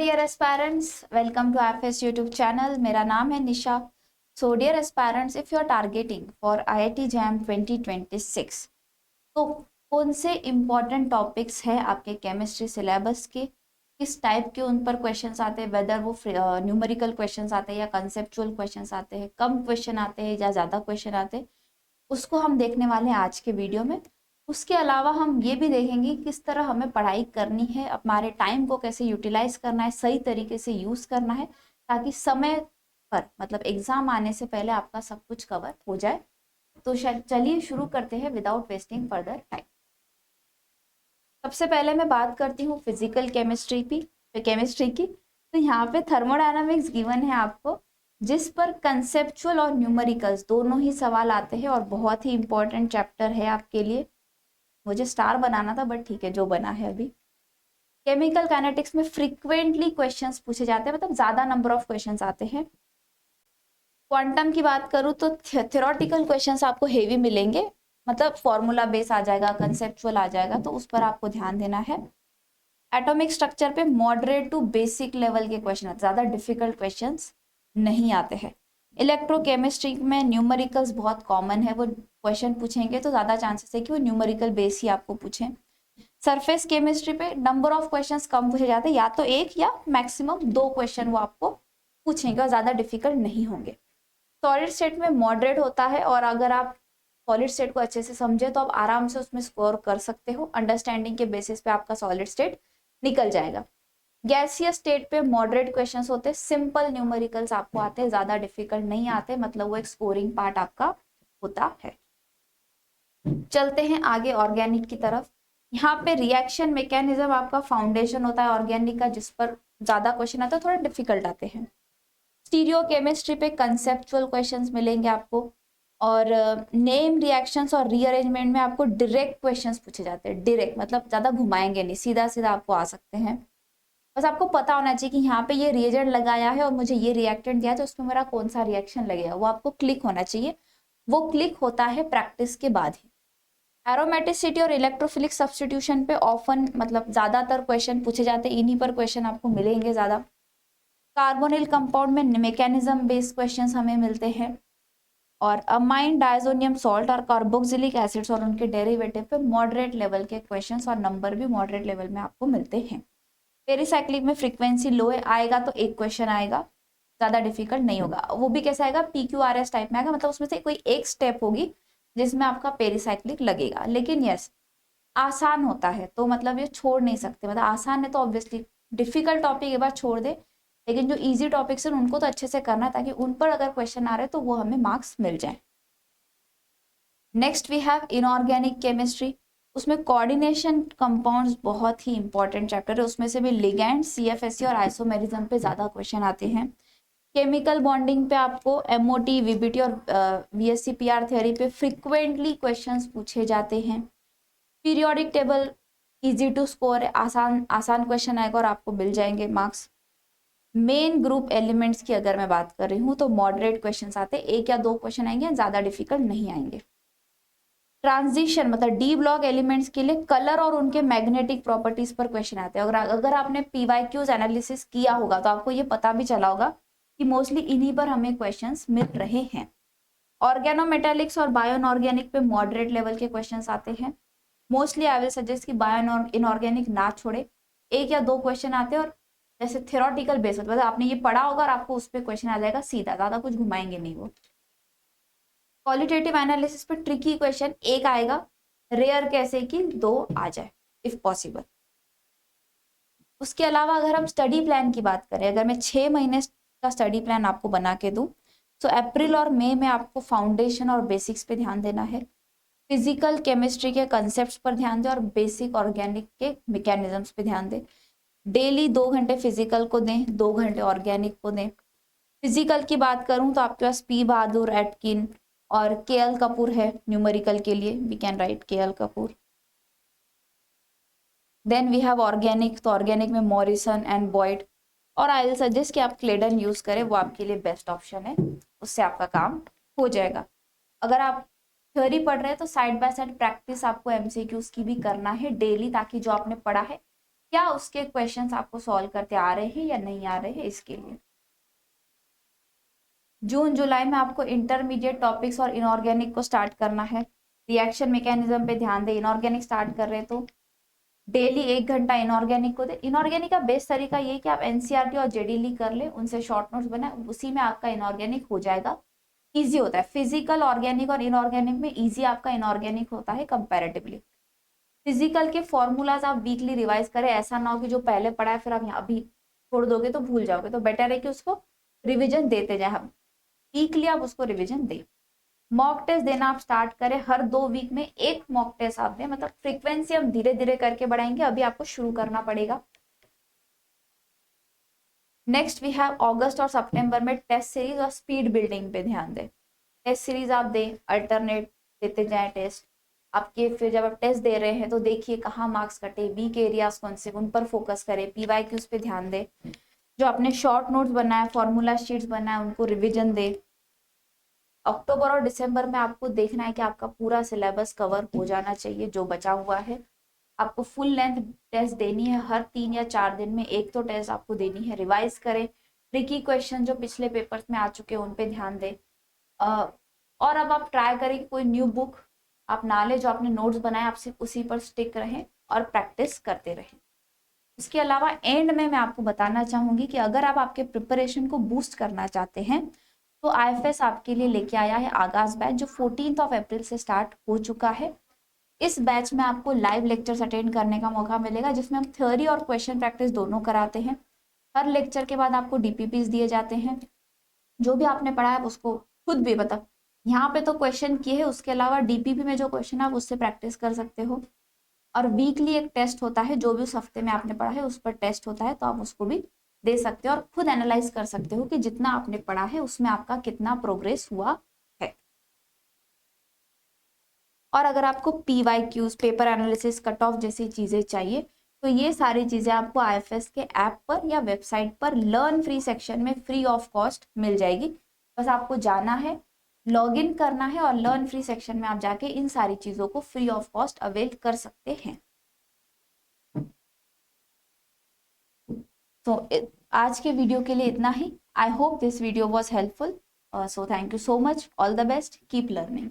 Dear aspirants, welcome to FS YouTube channel. मेरा नाम है Nisha. So dear aspirants, if you are targeting for IIT JAM 2026, तो कौन से इम्पॉर्टेंट टॉपिक्स हैं आपके केमिस्ट्री सिलेबस के, किस टाइप के उन पर क्वेश्चंस आते हैं, वेदर वो न्यूमेरिकल क्वेश्चंस आते हैं या कंसेप्चुअल क्वेश्चंस आते हैं, कम क्वेश्चन आते हैं या ज़्यादा क्वेश्चन आते हैं, उसको हम देखने वाले हैं आज के वीडियो में। उसके अलावा हम ये भी देखेंगे किस तरह हमें पढ़ाई करनी है, हमारे टाइम को कैसे यूटिलाइज करना है, सही तरीके से यूज़ करना है, ताकि समय पर मतलब एग्ज़ाम आने से पहले आपका सब कुछ कवर हो जाए। तो चलिए शुरू करते हैं विदाउट वेस्टिंग फर्दर टाइम। सबसे पहले मैं बात करती हूँ फिजिकल केमिस्ट्री की। तो यहाँ पे थर्मोडायनामिक्स गिवन है आपको, जिस पर कंसेप्चुअल और न्यूमेरिकल्स दोनों ही सवाल आते हैं और बहुत ही इंपॉर्टेंट चैप्टर है आपके लिए। मुझे स्टार बनाना था बट ठीक है, जो बना है अभी। केमिकल काइनेटिक्स में फ्रीक्वेंटली क्वेश्चंस पूछे जाते हैं, मतलब ज़्यादा नंबर ऑफ क्वेश्चंस आते हैं। क्वांटम की बात करूँ तो थ्योरेटिकल क्वेश्चंस आपको हेवी मिलेंगे, मतलब फॉर्मूला बेस आ जाएगा, कंसेप्चुअल आ जाएगा, तो उस पर आपको ध्यान देना है। एटॉमिक स्ट्रक्चर पे मॉडरेट टू बेसिक लेवल के क्वेश्चन, ज़्यादा डिफिकल्ट क्वेश्चंस नहीं आते हैं। इलेक्ट्रोकेमिस्ट्री में न्यूमेरिकल्स बहुत कॉमन है, वो क्वेश्चन पूछेंगे तो ज़्यादा चांसेस है कि वो न्यूमेरिकल बेस ही आपको पूछें। सरफेस केमिस्ट्री पे नंबर ऑफ क्वेश्चंस कम पूछे जाते हैं, या तो एक या मैक्सिमम 2 क्वेश्चन वो आपको पूछेंगे और ज़्यादा डिफिकल्ट नहीं होंगे। सॉलिड स्टेट में मॉडरेट होता है, और अगर आप सॉलिड स्टेट को अच्छे से समझे तो आप आराम से उसमें स्कोर कर सकते हो। अंडरस्टैंडिंग के बेसिस पे आपका सॉलिड स्टेट निकल जाएगा। गैसियस स्टेट पे मॉडरेट क्वेश्चंस होते हैं, सिंपल न्यूमेरिकल्स आपको आते हैं, ज़्यादा डिफिकल्ट नहीं आते, मतलब वो एक स्कोरिंग पार्ट आपका होता है। चलते हैं आगे ऑर्गेनिक की तरफ। यहाँ पे रिएक्शन मैकेनिज्म आपका फाउंडेशन होता है ऑर्गेनिक का, जिस पर ज़्यादा क्वेश्चन आते हैं, थोड़ा डिफिकल्ट आते हैं। स्टीरियो केमिस्ट्री पे कंसेप्चुअल क्वेश्चंस मिलेंगे आपको, और नेम रिएक्शंस और रीअरेंजमेंट में आपको डायरेक्ट क्वेश्चंस पूछे जाते हैं। डायरेक्ट मतलब ज़्यादा घुमाएंगे नहीं, सीधा सीधा आपको आ सकते हैं। बस आपको पता होना चाहिए कि यहाँ पे ये रिएजेंट लगाया है और मुझे ये रिएक्टेंट दिया है, तो उसमें मेरा कौन सा रिएक्शन लगेगा, वो आपको क्लिक होना चाहिए। वो क्लिक होता है प्रैक्टिस के बाद ही। एरोमेटिसिटी और इलेक्ट्रोफिलिक सब्स्टिट्यूशन पे ऑफन मतलब ज़्यादातर क्वेश्चन पूछे जाते हैं, इन्हीं पर क्वेश्चन आपको मिलेंगे ज़्यादा। कार्बोनिल कंपाउंड में मैकेनिज्म बेस्ड क्वेश्चंस हमें मिलते हैं, और अमाइन डायजोनियम सॉल्ट और कार्बोक्सिलिक एसिड्स और उनके डेरिवेटिव पे मॉडरेट लेवल के क्वेश्चंस और नंबर भी मॉडरेट लेवल में आपको मिलते हैं। पेरिसाइक्लिक में फ्रीक्वेंसी लो आएगा तो एक क्वेश्चन आएगा, ज़्यादा डिफिकल्ट नहीं होगा। वो भी कैसा आएगा, PQRS टाइप में आएगा, मतलब उसमें से कोई एक स्टेप होगी जिसमें आपका पेरिसाइक्लिक लगेगा। लेकिन यस, आसान होता है, तो मतलब ये छोड़ नहीं सकते, मतलब आसान है तो ऑब्वियसली डिफिकल्ट टॉपिक एक बार छोड़ दे, लेकिन जो इजी टॉपिक्स हैं उनको तो अच्छे से करना है, ताकि उन पर अगर क्वेश्चन आ रहे हैं तो वो हमें मार्क्स मिल जाए। Next we have inorganic chemistry. उसमें कोऑर्डिनेशन कंपाउंड्स बहुत ही इंपॉर्टेंट चैप्टर है, उसमें से भी लिगैंड, CFSE और आइसोमेरिज्म पे ज़्यादा क्वेश्चन आते हैं। केमिकल बॉन्डिंग पे आपको MOT, VBT और VSC-PR थ्योरी पे फ्रिक्वेंटली क्वेश्चंस पूछे जाते हैं। Periodic table easy to score है, आसान आसान क्वेश्चन आएगा और आपको मिल जाएंगे मार्क्स। मेन ग्रुप एलिमेंट्स की अगर मैं बात कर रही हूँ तो मॉडरेट क्वेश्चंस आते हैं, एक या दो क्वेश्चन आएंगे, ज़्यादा डिफिकल्ट नहीं आएंगे। ट्रांजिशन मतलब डी ब्लॉक एलिमेंट्स के लिए कलर और उनके मैग्नेटिक प्रॉपर्टीज पर क्वेश्चन आते हैं। अगर आपने PYQs एनालिसिस किया होगा तो आपको ये पता भी चला होगा कि मोस्टली इन्हीं पर हमें क्वेश्चंस मिल रहे हैं। ऑर्गेनोमेटेलिक्स और बायो इनऑर्गेनिक पे मॉडरेट लेवल के क्वेश्चंस आते हैं। मोस्टली आई विल सजेस्ट कि बायो इनऑर्गेनिक ना छोड़े, एक या दो क्वेश्चन आते हैं, और जैसे थ्योरेटिकल बेस मतलब आपने ये पढ़ा होगा और आपको उस पर क्वेश्चन आ जाएगा सीधा, ज़्यादा कुछ घुमाएंगे नहीं वो। क्वालिटेटिव एनालिसिस पे ट्रिकी क्वेश्चन एक आएगा, रेयर कैसे कि 2 आ जाए इफ पॉसिबल। उसके अलावा अगर हम स्टडी प्लान की बात करें, अगर मैं 6 महीने का स्टडी प्लान आपको बना के दूं, तो अप्रैल और मई में आपको फाउंडेशन और बेसिक्स पे ध्यान देना है, फिजिकल केमिस्ट्री के कंसेप्ट पर ध्यान दें और बेसिक ऑर्गेनिक के मैकेनिज्म्स पे ध्यान दें। डेली 2 घंटे फिजिकल को दें, 2 घंटे ऑर्गेनिक को दें। फिजिकल की बात करूं तो आपके पास P बहादुर, एटकिन और KL कपूर है न्यूमेरिकल के लिए, we can write KL Kapoor. Then we have organic, तो ऑर्गेनिक में मॉरिसन एंड बॉयड, और आई विल सजेस्ट कि आप क्लेडन यूज़ करें, वो आपके लिए बेस्ट ऑप्शन है, उससे आपका काम हो जाएगा। अगर आप थ्योरी पढ़ रहे हैं तो साइड बाय साइड प्रैक्टिस आपको MCQs की भी करना है डेली, ताकि जो आपने पढ़ा है क्या उसके क्वेश्चंस आपको सॉल्व करते आ रहे हैं या नहीं आ रहे हैं, इसके लिए। जून जुलाई में आपको इंटरमीडिएट टॉपिक्स और इनऑर्गेनिक को स्टार्ट करना है। रिएक्शन मैकेनिज्म पे ध्यान दे, इनऑर्गेनिक स्टार्ट कर रहे हैं तो डेली 1 घंटा इनऑर्गेनिक को दे। इनऑर्गेनिक का बेस्ट तरीका ये कि आप एनसीईआरटी और जेडीली कर ले, उनसे शॉर्ट नोट्स बनाए, उसी में आपका इनऑर्गेनिक हो जाएगा। इजी होता है फिजिकल, ऑर्गेनिक और इनऑर्गेनिक में इजी आपका इनऑर्गेनिक होता है कंपैरेटिवली। फिजिकल के फॉर्मूलाज आप वीकली रिवाइज करें, ऐसा ना हो कि जो पहले पढ़ा है फिर आप यहाँ भी छोड़ दोगे तो भूल जाओगे, तो बेटर है कि उसको रिविजन देते जाए, हम वीकली आप उसको रिविजन दें। मॉक टेस्ट देना आप स्टार्ट करें, हर 2 वीक में एक मॉक टेस्ट आप दें, मतलब फ्रीक्वेंसी हम धीरे धीरे करके बढ़ाएंगे, अभी आपको शुरू करना पड़ेगा। नेक्स्ट वी हैव अगस्त और सितंबर में टेस्ट सीरीज और स्पीड बिल्डिंग पे ध्यान दें। टेस्ट सीरीज आप दें, अल्टरनेट देते जाएं टेस्ट आपके, फिर जब आप टेस्ट दे रहे हैं तो देखिए कहाँ मार्क्स कटे, वीक एरियाज कौन से, उन पर फोकस करें, पीवाईक्यूज पे ध्यान दें, जो आपने शॉर्ट नोट्स बनाए, फॉर्मूला शीट्स बनाए, उनको रिविजन दे। अक्टूबर और दिसंबर में आपको देखना है कि आपका पूरा सिलेबस कवर हो जाना चाहिए जो बचा हुआ है। आपको फुल लेंथ टेस्ट देनी है, हर 3 या 4 दिन में एक तो टेस्ट आपको देनी है। रिवाइज करें, ट्रिकी क्वेश्चन जो पिछले पेपर्स में आ चुके हैं उन पे ध्यान दें। और अब आप ट्राई करें कि कोई न्यू बुक आप ना ले, जो आपने नोट्स बनाए आप सिर्फ उसी पर स्टिक रहें और प्रैक्टिस करते रहें। इसके अलावा एंड में मैं आपको बताना चाहूंगी कि अगर आप आपके प्रिपरेशन को बूस्ट करना चाहते हैं तो आईएफएस आपके लिए लेके आया है आगाज बैच, जो 14 अप्रैल से स्टार्ट हो चुका है। इस बैच में आपको लाइव लेक्चर्स अटेंड करने का मौका मिलेगा, जिसमें हम थ्योरी और क्वेश्चन प्रैक्टिस दोनों कराते हैं। हर लेक्चर के बाद आपको डीपीपीस दिए जाते हैं, जो भी आपने पढ़ा है उसको खुद भी, मतलब यहाँ पे तो क्वेश्चन किए हैं, उसके अलावा डीपीपी में जो क्वेश्चन है आप उससे प्रैक्टिस कर सकते हो। और वीकली एक टेस्ट होता है, जो भी उस हफ्ते में आपने पढ़ा है उस पर टेस्ट होता है, तो आप उसको भी दे सकते हो और खुद एनालाइज कर सकते हो कि जितना आपने पढ़ा है उसमें आपका कितना प्रोग्रेस हुआ है। और अगर आपको PYQs, paper analysis, cut off जैसी चीजें चाहिए तो ये सारी चीजें आपको आईएफएस के ऐप पर या वेबसाइट पर लर्न फ्री सेक्शन में फ्री ऑफ कॉस्ट मिल जाएगी। बस आपको जाना है, लॉग इन करना है और लर्न फ्री सेक्शन में आप जाके इन सारी चीजों को फ्री ऑफ कॉस्ट अवेल कर सकते हैं। तो आज के वीडियो के लिए इतना ही। I hope this video was helpful. So thank you so much, all the best, keep learning.